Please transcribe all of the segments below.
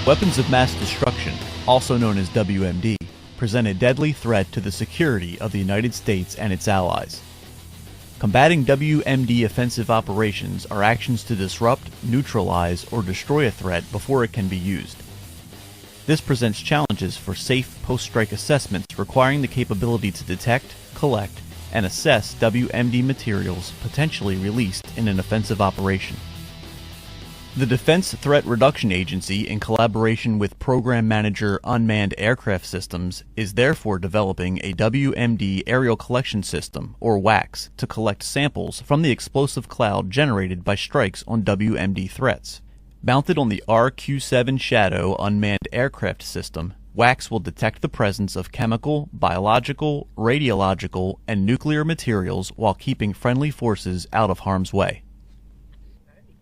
Weapons of mass destruction, also known as WMD, present a deadly threat to the security of the United States and its allies. Combating WMD offensive operations are actions to disrupt, neutralize, or destroy a threat before it can be used. This presents challenges for safe post-strike assessments requiring the capability to detect, collect, and assess WMD materials potentially released in an offensive operation. The Defense Threat Reduction Agency, in collaboration with Program Manager Unmanned Aircraft Systems, is therefore developing a WMD aerial collection system, or WACS, to collect samples from the explosive cloud generated by strikes on WMD threats. Mounted on the RQ-7 Shadow unmanned aircraft system, WACS will detect the presence of chemical, biological, radiological, and nuclear materials while keeping friendly forces out of harm's way.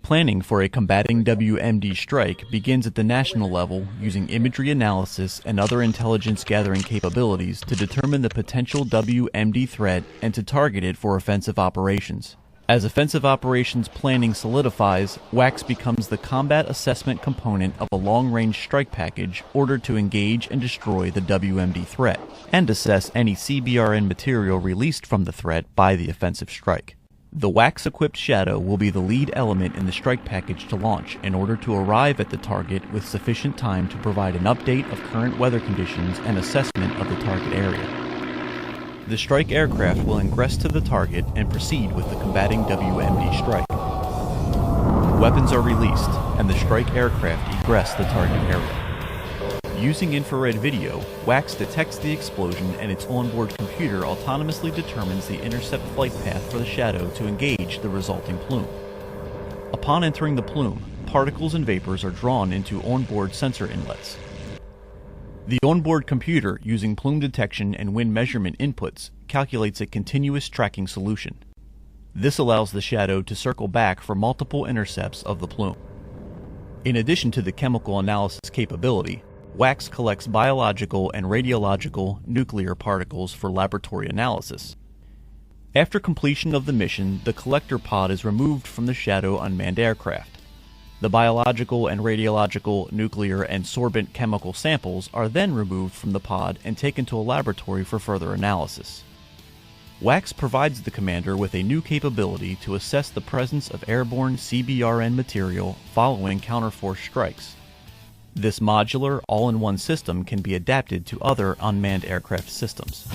Planning for a combating WMD strike begins at the national level using imagery analysis and other intelligence gathering capabilities to determine the potential WMD threat and to target it for offensive operations. As offensive operations planning solidifies, WACS becomes the combat assessment component of a long-range strike package ordered to engage and destroy the WMD threat, and assess any CBRN material released from the threat by the offensive strike. The WACS-equipped Shadow will be the lead element in the strike package to launch in order to arrive at the target with sufficient time to provide an update of current weather conditions and assessment of the target area. The strike aircraft will ingress to the target and proceed with the combating WMD strike. Weapons are released, and the strike aircraft egress the target area. Using infrared video, WACS detects the explosion and its onboard computer autonomously determines the intercept flight path for the Shadow to engage the resulting plume. Upon entering the plume, particles and vapors are drawn into onboard sensor inlets. The onboard computer, using plume detection and wind measurement inputs, calculates a continuous tracking solution. This allows the Shadow to circle back for multiple intercepts of the plume. In addition to the chemical analysis capability, WACS collects biological and radiological nuclear particles for laboratory analysis. After completion of the mission, the collector pod is removed from the Shadow unmanned aircraft. The biological and radiological, nuclear, and sorbent chemical samples are then removed from the pod and taken to a laboratory for further analysis. WACS provides the commander with a new capability to assess the presence of airborne CBRN material following counterforce strikes. This modular, all-in-one system can be adapted to other unmanned aircraft systems.